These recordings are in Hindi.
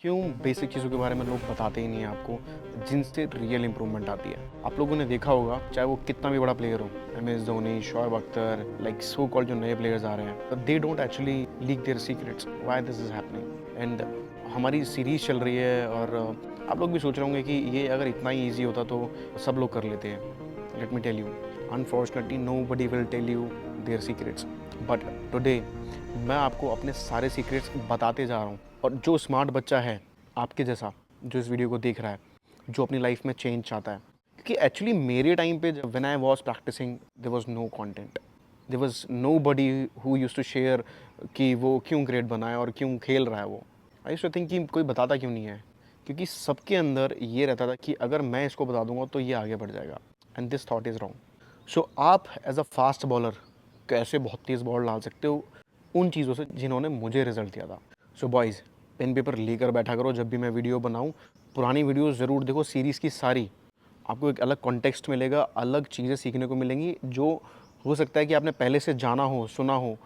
क्यों बेसिक चीज़ों के बारे में लोग बताते ही नहीं हैं आपको, जिनसे रियल इंप्रूवमेंट आती है। आप लोगों ने देखा होगा, चाहे वो कितना भी बड़ा प्लेयर हो, MS Dhoni, Shoaib Akhtar, like so called जो नए प्लेयर्स आ रहे हैं, they don't actually leak their secrets why this is happening. And हमारी सीरीज चल रही है और आप लोग भी सोच रहे होंगे कि ये अगर इतना ही ईजी होता तो सब लोग कर लेते हैं। Let me tell you, unfortunately nobody will tell you their secrets, but today मैं आपको अपने सारे सीक्रेट्स बताते जा रहा हूँ। और जो स्मार्ट बच्चा है आपके जैसा, जो इस वीडियो को देख रहा है, जो अपनी लाइफ में चेंज चाहता है, क्योंकि एक्चुअली मेरे टाइम पे when I was practicing there was no content, there was nobody who used to share कि वो क्यों ग्रेट बना है और क्यों खेल रहा है वो। आई यूज्ड टू थिंक कि कोई बताता क्यों नहीं है, क्योंकि सबके अंदर ये रहता था कि अगर मैं इसको बता दूंगा तो ये आगे बढ़ जाएगा। And this thought is wrong. So आप एज अ फास्ट बॉलर कैसे बहुत तेज़ बॉल डाल सकते हो, उन चीज़ों से जिन्होंने मुझे रिजल्ट दिया था। सो बॉयज़, पेन पेपर लेकर बैठा करो जब भी मैं वीडियो बनाऊं। पुरानी वीडियोस ज़रूर देखो, सीरीज़ की सारी। आपको एक अलग कॉन्टेक्स्ट मिलेगा, अलग चीज़ें सीखने को मिलेंगी, जो हो सकता है कि आपने पहले से जाना हो, सुना हो,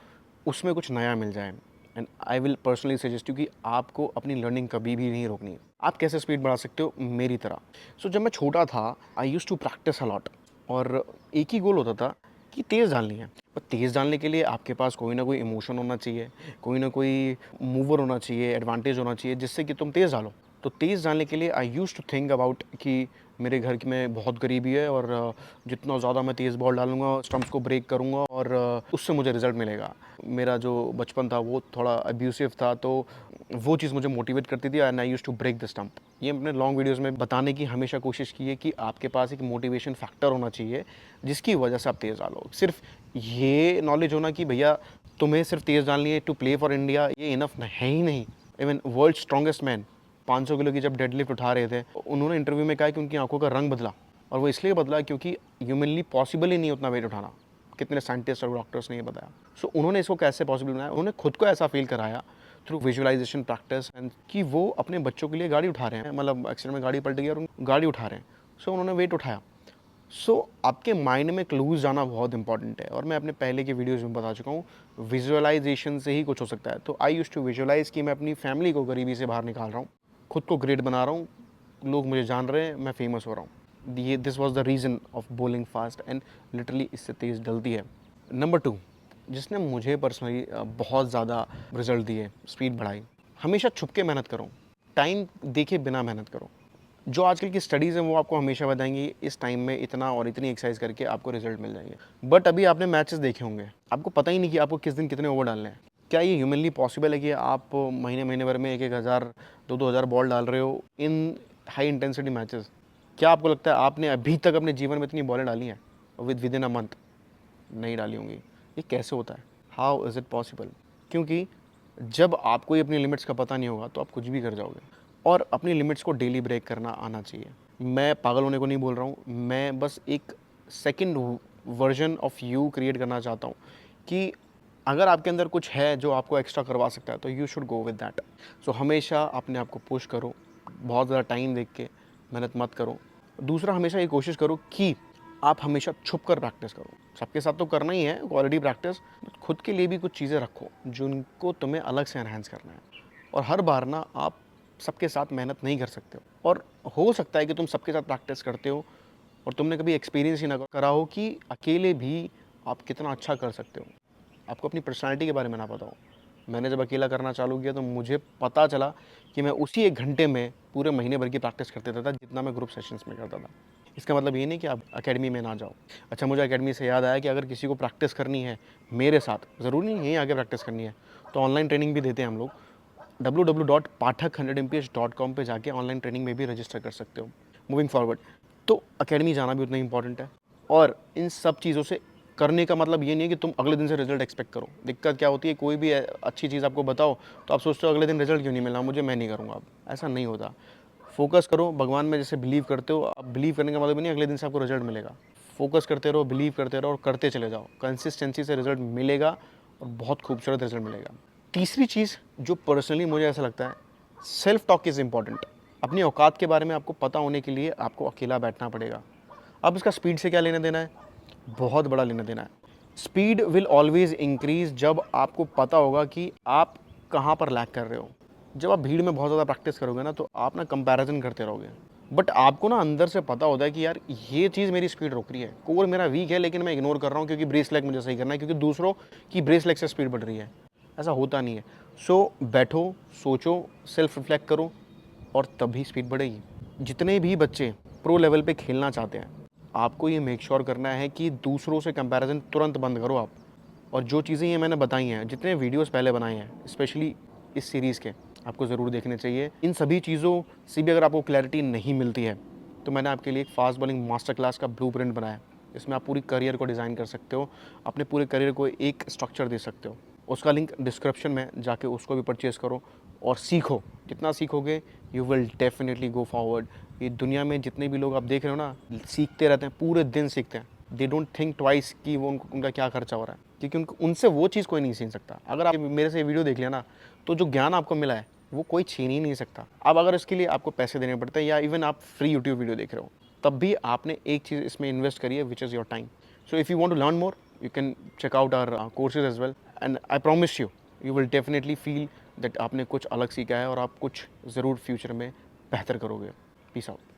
उसमें कुछ नया मिल जाए। And I will personally suggest you कि आपको अपनी लर्निंग कभी भी नहीं रोकनी। आप कैसे स्पीड बढ़ा सकते हो मेरी तरह। सो जब मैं छोटा था, आई यूज़ टू प्रैक्टिस अलॉट, और एक ही गोल होता था कि तेज़ डालनी है। पर तेज़ डालने के लिए आपके पास कोई ना कोई इमोशन होना चाहिए, कोई ना कोई मूवर होना चाहिए, एडवांटेज होना चाहिए, जिससे कि तुम तेज़ डालो। तो तेज़ डालने के लिए आई यूज़ टू थिंक अबाउट कि मेरे घर में बहुत गरीबी है और जितना ज़्यादा मैं तेज़ बॉल डालूँगा, स्टंप्स को ब्रेक करूँगा और उससे मुझे रिज़ल्ट मिलेगा। मेरा जो बचपन था वो थोड़ा अब्यूसिव था, तो वो चीज़ मुझे मोटिवेट करती थी and I use to break the stump. ये अपने लॉन्ग वीडियोज़ में बताने की हमेशा कोशिश की है कि आपके पास एक मोटिवेशन फैक्टर होना चाहिए, जिसकी वजह से आप तेज़ डालो। सिर्फ ये नॉलेज होना कि भैया तुम्हें सिर्फ तेज़ डालनी है टू प्ले फॉर इंडिया, ये इनफ है ही नहीं। Even world strongest man 500 kilo की जब डेडलिफ्ट उठा रहे थे, उन्होंने इंटरव्यू में कहा कि उनकी आंखों का रंग बदला, और वो इसलिए बदला क्योंकि ह्यूमनली पॉसिबल ही नहीं उतना वेट उठाना। कितने साइंटिस्ट और डॉक्टर्स ने ये बताया। सो उन्होंने इसको कैसे पॉसिबल बनाया, उन्होंने खुद को ऐसा फील कराया थ्रू विजुअलाइजेशन प्रैक्टिस, एंड कि वो अपने बच्चों के लिए गाड़ी उठा रहे हैं, मतलब एक्सीडेंट में गाड़ी पलट गई और गाड़ी उठा रहे हैं। सो उन्होंने वेट उठाया। सो आपके माइंड में क्लूज जाना बहुत इंपॉर्टेंट है, और मैं अपने पहले के वीडियोज़ में बता चुका हूँ, विजुअलाइजेशन से ही कुछ हो सकता है। तो आई यूज़ टू विजुअलाइज कि मैं अपनी फैमिली को गरीबी से बाहर निकाल रहा हूँ, खुद को ग्रेट बना रहा हूँ, लोग मुझे जान रहे हैं, मैं फेमस हो रहा हूँ। ये this was the reason of bowling fast, and literally इससे तेज़ डलती है। नंबर 2, जिसने मुझे पर्सनली बहुत ज़्यादा रिजल्ट दिए, स्पीड बढ़ाई, हमेशा छुप के मेहनत करो, टाइम देखे बिना मेहनत करो। जो आजकल की स्टडीज़ हैं वो आपको हमेशा बताएंगी इस टाइम में इतना और इतनी एक्सरसाइज करके आपको रिजल्ट मिल जाएंगे। बट अभी आपने मैचेस देखे होंगे, आपको पता ही नहीं कि आपको किस दिन कितने ओवर डालने हैं। क्या ये ह्यूमनली पॉसिबल है कि आप महीने महीने भर में 1,000 2,000 बॉल डाल रहे हो इन हाई इंटेंसिटी मैचेस? क्या आपको लगता है आपने अभी तक अपने जीवन में इतनी बॉलें डाली हैं विद इन अ मंथ? नहीं डाली होंगी। ये कैसे होता है? How is it possible? क्योंकि जब आपको ये अपनी लिमिट्स का पता नहीं होगा तो आप कुछ भी कर जाओगे, और अपनी लिमिट्स को डेली ब्रेक करना आना चाहिए। मैं पागल होने को नहीं बोल रहा हूँ, मैं बस एक second version of you create करना चाहता हूँ कि अगर आपके अंदर कुछ है जो आपको एक्स्ट्रा करवा सकता है तो you should go with that. So हमेशा अपने आप को पुश करो, बहुत ज़्यादा टाइम देख के मेहनत मत करो। दूसरा, हमेशा ये कोशिश करो कि आप हमेशा छुप कर प्रैक्टिस करो। सबके साथ तो करना ही है क्वालिटी प्रैक्टिस, बट खुद के लिए भी कुछ चीज़ें रखो जिनको तुम्हें अलग से एनहांस करना है। और हर बार ना आप सबके साथ मेहनत नहीं कर सकते हो, और हो सकता है कि तुम सबके साथ प्रैक्टिस करते हो और तुमने कभी एक्सपीरियंस ही ना करा हो कि अकेले भी आप कितना अच्छा कर सकते हो, आपको अपनी पर्सनैलिटी के बारे में ना पता हो। मैंने जब अकेला करना चालू किया तो मुझे पता चला कि मैं उसी 1 घंटे में पूरे महीने भर की प्रैक्टिस कर देता था जितना मैं ग्रुप सेशंस में करता था। इसका मतलब ये नहीं कि आप अकेडमी में ना जाओ। अच्छा, मुझे अकेडमी से याद आया कि अगर किसी को प्रैक्टिस करनी है मेरे साथ, ज़रूरी नहीं यहीं आके प्रैक्टिस करनी है, तो ऑनलाइन ट्रेनिंग भी देते हैं हम लोग। www.pathak100mph.com पे जाके ऑनलाइन ट्रेनिंग में भी रजिस्टर कर सकते हो। मूविंग फॉरवर्ड, तो अकेडमी जाना भी उतना ही इंपॉर्टेंट है। और इन सब चीज़ों से करने का मतलब ये नहीं है कि तुम अगले दिन से रिजल्ट एक्सपेक्ट करो। दिक्कत क्या होती है, कोई भी अच्छी चीज़ आपको बताओ तो आप सोचते हो अगले दिन रिजल्ट क्यों नहीं मिला मुझे, मैं नहीं करूँगा। अब ऐसा नहीं होता। फोकस करो, भगवान में जैसे बिलीव करते हो, अब बिलीव करने का मतलब नहीं अगले दिन से आपको रिजल्ट मिलेगा। फोकस करते रहो, बिलीव करते रहो और करते चले जाओ। कंसिस्टेंसी से रिजल्ट मिलेगा और बहुत खूबसूरत रिजल्ट मिलेगा। तीसरी चीज़ जो पर्सनली मुझे ऐसा लगता है, सेल्फ टॉक इज़ इंपॉर्टेंट। अपनी औकात के बारे में आपको पता होने के लिए आपको अकेला बैठना पड़ेगा। अब इसका स्पीड से क्या लेना देना है? बहुत बड़ा लेना देना है। स्पीड विल ऑलवेज इंक्रीज जब आपको पता होगा कि आप कहाँ पर लैग कर रहे हो। जब आप भीड़ में बहुत ज़्यादा प्रैक्टिस करोगे ना तो आप ना कंपैरिजन करते रहोगे, बट आपको ना अंदर से पता होता है कि यार ये चीज़ मेरी स्पीड रोक रही है, कोर मेरा वीक है लेकिन मैं इग्नोर कर रहा हूँ क्योंकि ब्रेस लेग मुझे सही करना है, क्योंकि दूसरों की ब्रेस लेग से स्पीड बढ़ रही है। ऐसा होता नहीं है। सो बैठो, सोचो, सेल्फ रिफ्लेक्ट करो और तभी स्पीड बढ़ेगी। जितने भी बच्चे प्रो लेवल पे खेलना चाहते हैं, आपको ये मेक श्योर करना है कि दूसरों से कंपैरिजन तुरंत बंद करो आप। और जो चीज़ें ये मैंने बताई हैं, जितने वीडियोस पहले बनाए हैं स्पेशली इस सीरीज़ के, आपको ज़रूर देखने चाहिए। इन सभी चीज़ों से भी अगर आपको क्लैरिटी नहीं मिलती है तो मैंने आपके लिए एक फास्ट बॉलिंग मास्टर क्लास का ब्लूप्रिंट बनाया है। इसमें आप पूरी करियर को डिज़ाइन कर सकते हो, अपने पूरे करियर को एक स्ट्रक्चर दे सकते हो। उसका लिंक डिस्क्रिप्शन में, जाके उसको भी परचेज़ करो और सीखो। जितना सीखोगे you will definitely go forward. ये दुनिया में जितने भी लोग आप देख रहे हो ना, सीखते रहते हैं, पूरे दिन सीखते हैं। दे डोंट थिंक ट्वाइस कि वो उनका क्या खर्चा हो रहा है, क्योंकि उनसे वो चीज़ कोई नहीं सीख सकता। अगर आप मेरे से वीडियो देख लिया ना, तो जो ज्ञान आपको मिला है वो कोई छीन ही नहीं सकता। अब अगर इसके लिए आपको पैसे देने पड़ते हैं या इवन आप फ्री यूट्यूब वीडियो देख रहे हो, तब भी आपने एक चीज़ इसमें इन्वेस्ट करी है, which is your time. So if you want to learn more, you can check out our courses as well, and I promise you, you will definitely feel that आपने कुछ अलग सीखा है और आप कुछ ज़रूर फ्यूचर में बेहतर करोगे। Peace out.